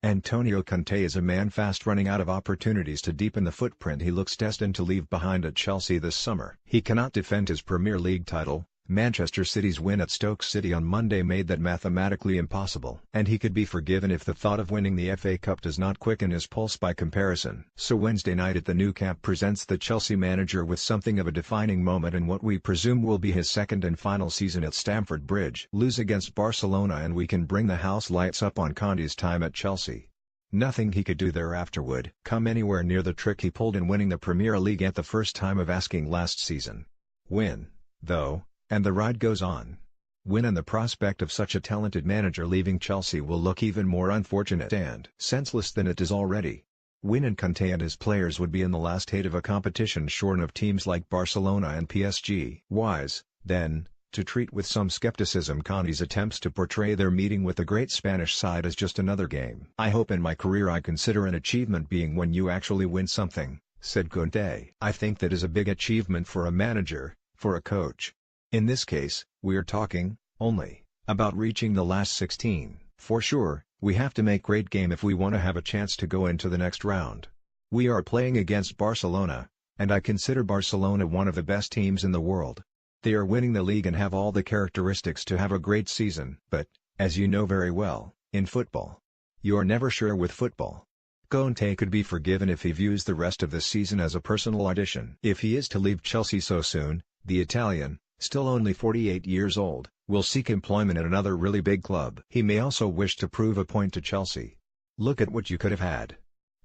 Antonio Conte is a man fast running out of opportunities to deepen the footprint he looks destined to leave behind at Chelsea this summer. He cannot defend his Premier League title. Manchester City's win at Stoke City on Monday made that mathematically impossible. And he could be forgiven if the thought of winning the FA Cup does not quicken his pulse by comparison. So Wednesday night at the Nou Camp presents the Chelsea manager with something of a defining moment in what we presume will be his second and final season at Stamford Bridge. Lose against Barcelona and we can bring the house lights up on Conte's time at Chelsea. Nothing he could do thereafter would come anywhere near the trick he pulled in winning the Premier League at the first time of asking last season. Win, though, and the ride goes on. Win and the prospect of such a talented manager leaving Chelsea will look even more unfortunate and senseless than it is already. Win and Conte and his players would be in the last eight of a competition shorn of teams like Barcelona and PSG. Wise, then, to treat with some skepticism Conte's attempts to portray their meeting with the great Spanish side as just another game. "I hope in my career I consider an achievement being when you actually win something," said Conte. "I think that is a big achievement for a manager, for a coach. In this case, we're talking, only, about reaching the last 16. For sure, we have to make great game if we want to have a chance to go into the next round. We are playing against Barcelona, and I consider Barcelona one of the best teams in the world. They are winning the league and have all the characteristics to have a great season. But, as you know very well, in football, you're never sure with football." Conte could be forgiven if he views the rest of the season as a personal audition. If he is to leave Chelsea so soon, the Italian, still only 48 years old, will seek employment at another really big club. He may also wish to prove a point to Chelsea. Look at what you could have had.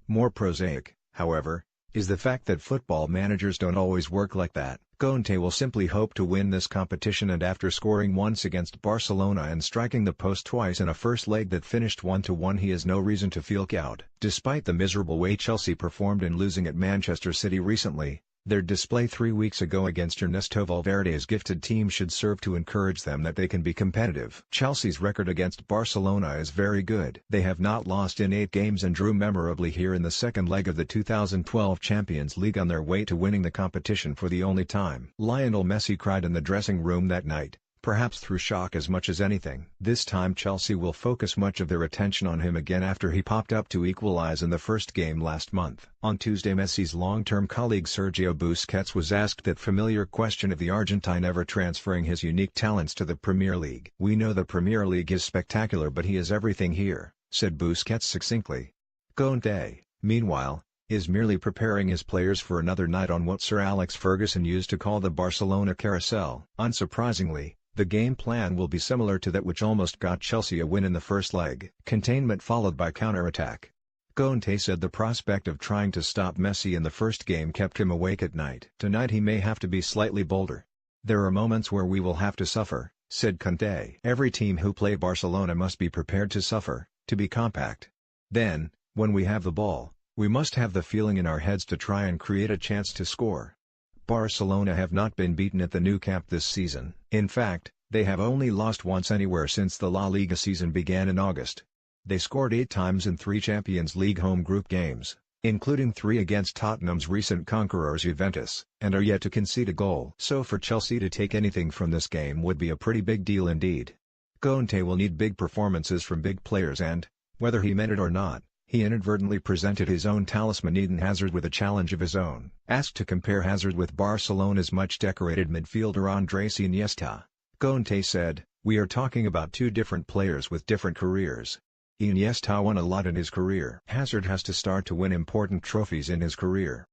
More prosaic, however, is the fact that football managers don't always work like that. Conte will simply hope to win this competition, and after scoring once against Barcelona and striking the post twice in a first leg that finished 1-1, he has no reason to feel cowed. Despite the miserable way Chelsea performed in losing at Manchester City recently, their display 3 weeks ago against Ernesto Valverde's gifted team should serve to encourage them that they can be competitive. Chelsea's record against Barcelona is very good. They have not lost in 8 games and drew memorably here in the second leg of the 2012 Champions League on their way to winning the competition for the only time. Lionel Messi cried in the dressing room that night, perhaps through shock as much as anything. This time Chelsea will focus much of their attention on him again after he popped up to equalize in the first game last month. On Tuesday, Messi's long-term colleague Sergio Busquets was asked that familiar question of the Argentine ever transferring his unique talents to the Premier League. "We know the Premier League is spectacular, but he is everything here," said Busquets succinctly. Conte, meanwhile, is merely preparing his players for another night on what Sir Alex Ferguson used to call the Barcelona carousel. Unsurprisingly, the game plan will be similar to that which almost got Chelsea a win in the first leg. Containment followed by counter-attack. Conte said the prospect of trying to stop Messi in the first game kept him awake at night. "Tonight he may have to be slightly bolder. There are moments where we will have to suffer," said Conte. "Every team who play Barcelona must be prepared to suffer, to be compact. Then, when we have the ball, we must have the feeling in our heads to try and create a chance to score." Barcelona have not been beaten at the Nou Camp this season. In fact, they have only lost once anywhere since the La Liga season began in August. They scored 8 times in 3 Champions League home group games, including 3 against Tottenham's recent conquerors Juventus, and are yet to concede a goal. So for Chelsea to take anything from this game would be a pretty big deal indeed. Conte will need big performances from big players and, whether he meant it or not, he inadvertently presented his own talisman Eden Hazard with a challenge of his own. Asked to compare Hazard with Barcelona's much-decorated midfielder Andres Iniesta, Conte said, "We are talking about 2 different players with different careers. Iniesta won a lot in his career. Hazard has to start to win important trophies in his career.